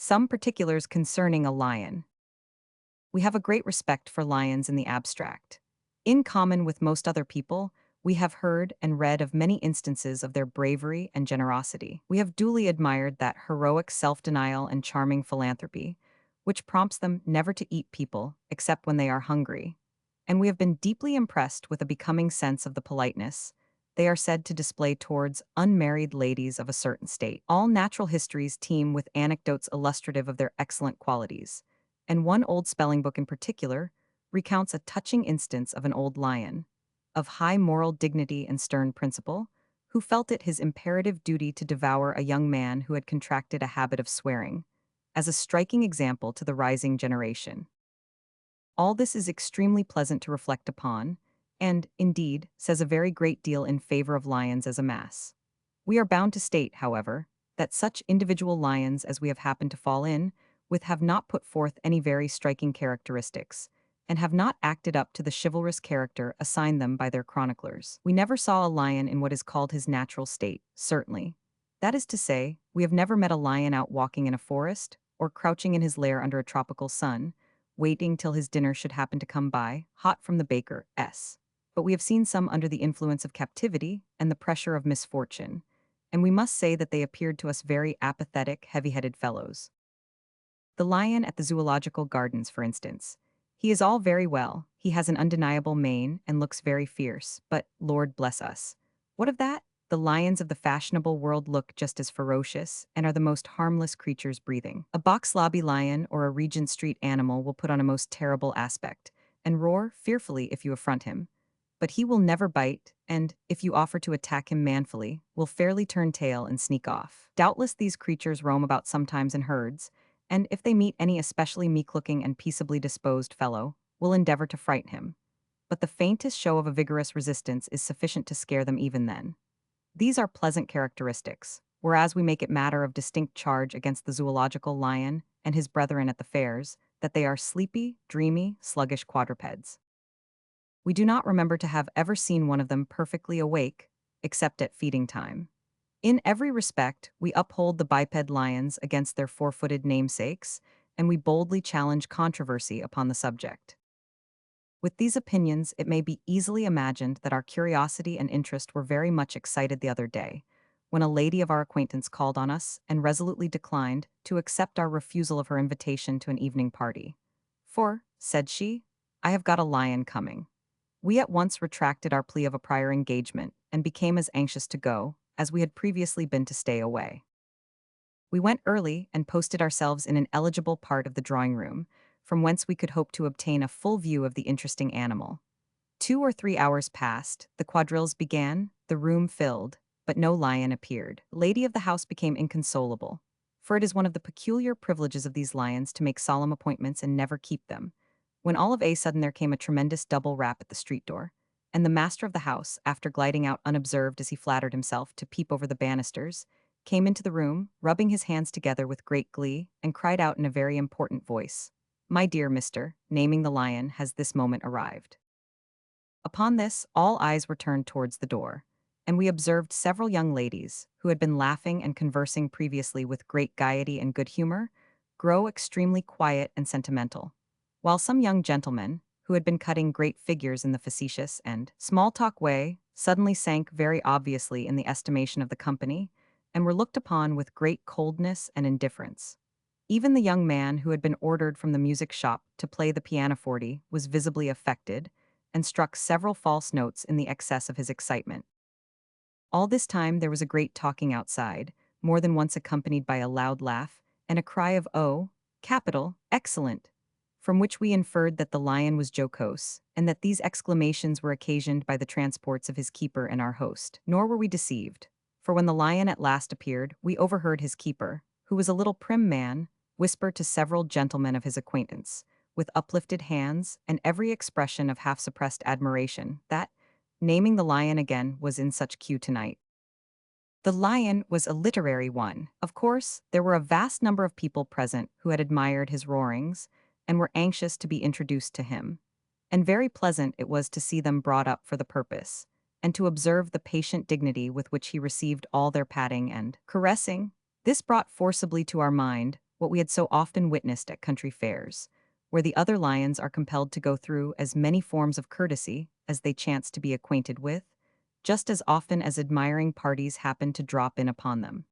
Some particulars concerning a lion. We have a great respect for lions in the abstract. In common with most other people, we have heard and read of many instances of their bravery and generosity. We have duly admired that heroic self-denial and charming philanthropy, which prompts them never to eat people except when they are hungry. And we have been deeply impressed with a becoming sense of the politeness they are said to display towards unmarried ladies of a certain state. All natural histories teem with anecdotes illustrative of their excellent qualities, and one old spelling book in particular recounts a touching instance of an old lion, of high moral dignity and stern principle, who felt it his imperative duty to devour a young man who had contracted a habit of swearing, as a striking example to the rising generation. All this is extremely pleasant to reflect upon, and, indeed, says a very great deal in favor of lions as a mass. We are bound to state, however, that such individual lions as we have happened to fall in with have not put forth any very striking characteristics, and have not acted up to the chivalrous character assigned them by their chroniclers. We never saw a lion in what is called his natural state, certainly. That is to say, we have never met a lion out walking in a forest, or crouching in his lair under a tropical sun, waiting till his dinner should happen to come by, hot from the baker's. But we have seen some under the influence of captivity and the pressure of misfortune, and we must say that they appeared to us very apathetic, heavy-headed fellows. The lion at the zoological gardens, for instance. He is all very well, he has an undeniable mane and looks very fierce, but, Lord bless us, what of that? The lions of the fashionable world look just as ferocious and are the most harmless creatures breathing. A box lobby lion or a Regent Street animal will put on a most terrible aspect and roar fearfully if you affront him. But he will never bite, and, if you offer to attack him manfully, will fairly turn tail and sneak off. Doubtless these creatures roam about sometimes in herds, and if they meet any especially meek-looking and peaceably disposed fellow, will endeavor to frighten him. But the faintest show of a vigorous resistance is sufficient to scare them even then. These are pleasant characteristics, whereas we make it matter of distinct charge against the zoological lion and his brethren at the fairs, that they are sleepy, dreamy, sluggish quadrupeds. We do not remember to have ever seen one of them perfectly awake, except at feeding time. In every respect, we uphold the biped lions against their four-footed namesakes, and we boldly challenge controversy upon the subject. With these opinions, it may be easily imagined that our curiosity and interest were very much excited the other day, when a lady of our acquaintance called on us and resolutely declined to accept our refusal of her invitation to an evening party. For, said she, I have got a lion coming. We at once retracted our plea of a prior engagement and became as anxious to go as we had previously been to stay away. We went early and posted ourselves in an eligible part of the drawing-room, from whence we could hope to obtain a full view of the interesting animal. 2 or 3 hours passed, the quadrilles began, the room filled, but no lion appeared. The lady of the house became inconsolable, for it is one of the peculiar privileges of these lions to make solemn appointments and never keep them, when all of a sudden there came a tremendous double rap at the street door, and the master of the house, after gliding out unobserved as he flattered himself to peep over the banisters, came into the room, rubbing his hands together with great glee, and cried out in a very important voice, My dear Mr., naming the lion, has this moment arrived. Upon this, all eyes were turned towards the door, and we observed several young ladies, who had been laughing and conversing previously with great gaiety and good humor, grow extremely quiet and sentimental, while some young gentlemen, who had been cutting great figures in the facetious and small-talk way, suddenly sank very obviously in the estimation of the company, and were looked upon with great coldness and indifference. Even the young man who had been ordered from the music shop to play the pianoforte was visibly affected, and struck several false notes in the excess of his excitement. All this time there was a great talking outside, more than once accompanied by a loud laugh, and a cry of "Oh, capital, excellent!" from which we inferred that the lion was jocose, and that these exclamations were occasioned by the transports of his keeper and our host. Nor were we deceived, for when the lion at last appeared, we overheard his keeper, who was a little prim man, whisper to several gentlemen of his acquaintance, with uplifted hands and every expression of half-suppressed admiration, that, naming the lion again, was in such cue tonight. The lion was a literary one. Of course, there were a vast number of people present who had admired his roarings, and were anxious to be introduced to him. And very pleasant it was to see them brought up for the purpose, and to observe the patient dignity with which he received all their patting and caressing. This brought forcibly to our mind what we had so often witnessed at country fairs, where the other lions are compelled to go through as many forms of courtesy as they chance to be acquainted with, just as often as admiring parties happen to drop in upon them.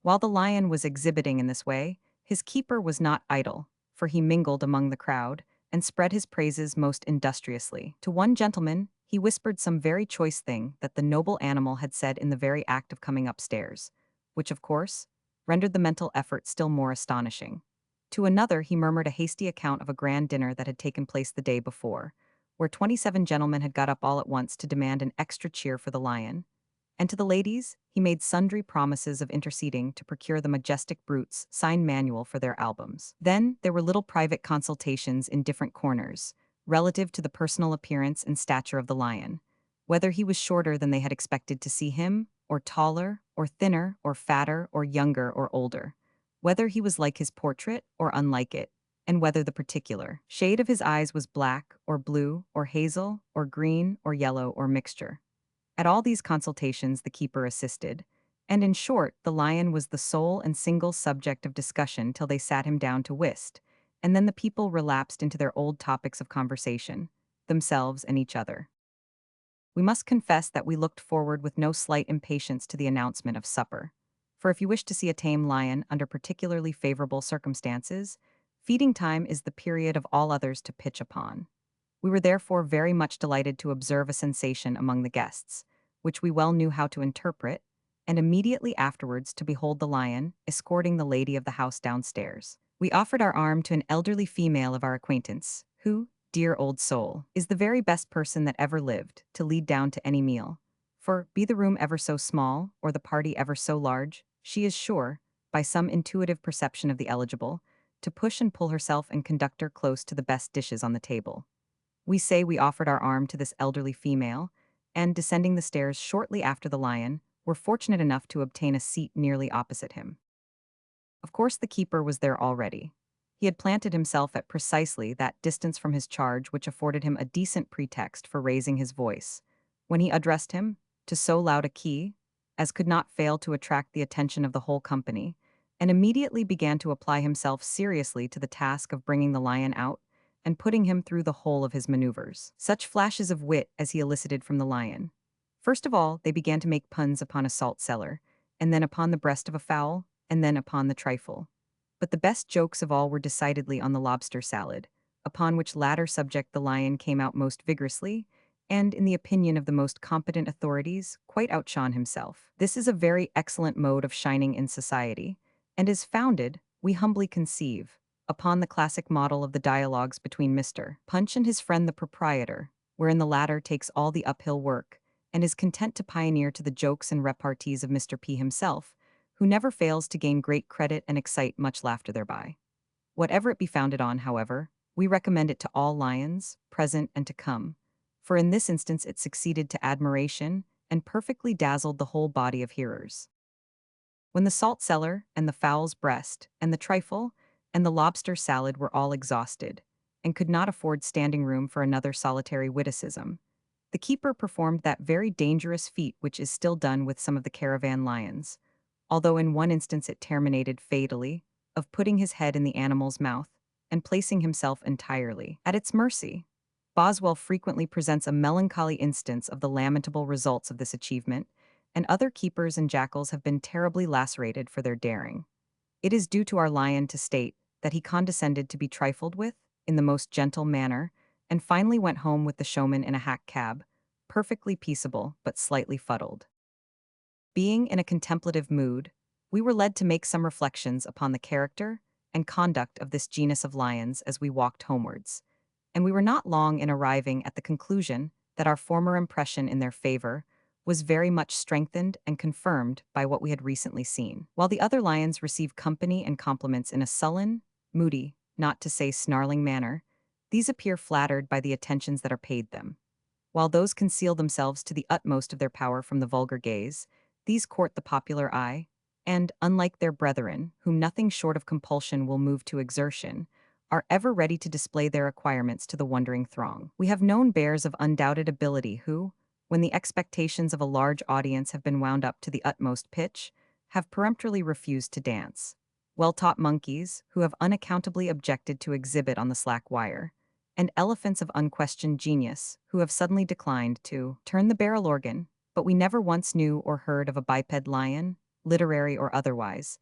While the lion was exhibiting in this way, his keeper was not idle, for he mingled among the crowd and spread his praises most industriously. To one gentleman, he whispered some very choice thing that the noble animal had said in the very act of coming upstairs, which, of course, rendered the mental effort still more astonishing. To another, he murmured a hasty account of a grand dinner that had taken place the day before, where 27 gentlemen had got up all at once to demand an extra cheer for the lion, and to the ladies, he made sundry promises of interceding to procure the majestic brute's signed manual for their albums. Then there were little private consultations in different corners, relative to the personal appearance and stature of the lion, whether he was shorter than they had expected to see him, or taller, or thinner, or fatter, or younger, or older, whether he was like his portrait, or unlike it, and whether the particular shade of his eyes was black, or blue, or hazel, or green, or yellow, or mixture. At all these consultations the keeper assisted, and in short, the lion was the sole and single subject of discussion till they sat him down to whist, and then the people relapsed into their old topics of conversation, themselves and each other. We must confess that we looked forward with no slight impatience to the announcement of supper. For if you wish to see a tame lion under particularly favorable circumstances, feeding time is the period of all others to pitch upon. We were therefore very much delighted to observe a sensation among the guests, which we well knew how to interpret, and immediately afterwards to behold the lion escorting the lady of the house downstairs. We offered our arm to an elderly female of our acquaintance, who, dear old soul, is the very best person that ever lived to lead down to any meal. For, be the room ever so small, or the party ever so large, she is sure, by some intuitive perception of the eligible, to push and pull herself and conduct her close to the best dishes on the table. We say we offered our arm to this elderly female, and, descending the stairs shortly after the lion, were fortunate enough to obtain a seat nearly opposite him. Of course the keeper was there already. He had planted himself at precisely that distance from his charge which afforded him a decent pretext for raising his voice, when he addressed him, to so loud a key, as could not fail to attract the attention of the whole company, and immediately began to apply himself seriously to the task of bringing the lion out, and putting him through the whole of his maneuvers. Such flashes of wit as he elicited from the lion. First of all, they began to make puns upon a salt cellar, and then upon the breast of a fowl, and then upon the trifle. But the best jokes of all were decidedly on the lobster salad, upon which latter subject the lion came out most vigorously, and, in the opinion of the most competent authorities, quite outshone himself. This is a very excellent mode of shining in society, and is founded, we humbly conceive, upon the classic model of the dialogues between Mr. Punch and his friend the proprietor, wherein the latter takes all the uphill work, and is content to pioneer to the jokes and repartees of Mr. P himself, who never fails to gain great credit and excite much laughter thereby. Whatever it be founded on, however, we recommend it to all lions, present and to come, for in this instance it succeeded to admiration and perfectly dazzled the whole body of hearers. When the salt cellar, and the fowl's breast, and the trifle, and the lobster salad were all exhausted, and could not afford standing room for another solitary witticism, the keeper performed that very dangerous feat which is still done with some of the caravan lions, although in one instance it terminated fatally, of putting his head in the animal's mouth, and placing himself entirely at its mercy. Boswell frequently presents a melancholy instance of the lamentable results of this achievement, and other keepers and jackals have been terribly lacerated for their daring. It is due to our lion to state that he condescended to be trifled with, in the most gentle manner, and finally went home with the showman in a hack cab, perfectly peaceable but slightly fuddled. Being in a contemplative mood, we were led to make some reflections upon the character and conduct of this genus of lions as we walked homewards, and we were not long in arriving at the conclusion that our former impression in their favor was very much strengthened and confirmed by what we had recently seen. While the other lions receive company and compliments in a sullen, moody, not to say snarling manner, these appear flattered by the attentions that are paid them. While those conceal themselves to the utmost of their power from the vulgar gaze, these court the popular eye, and, unlike their brethren, whom nothing short of compulsion will move to exertion, are ever ready to display their acquirements to the wondering throng. We have known bears of undoubted ability who, when the expectations of a large audience have been wound up to the utmost pitch, have peremptorily refused to dance. well-taught monkeys who have unaccountably objected to exhibit on the slack wire, and elephants of unquestioned genius who have suddenly declined to turn the barrel organ, but we never once knew or heard of a biped lion, literary or otherwise,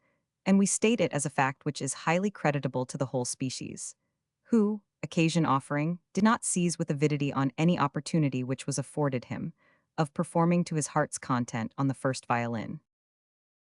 and we state it as a fact which is highly creditable to the whole species, who, occasion offering, did not seize with avidity on any opportunity which was afforded him of performing to his heart's content on the first violin.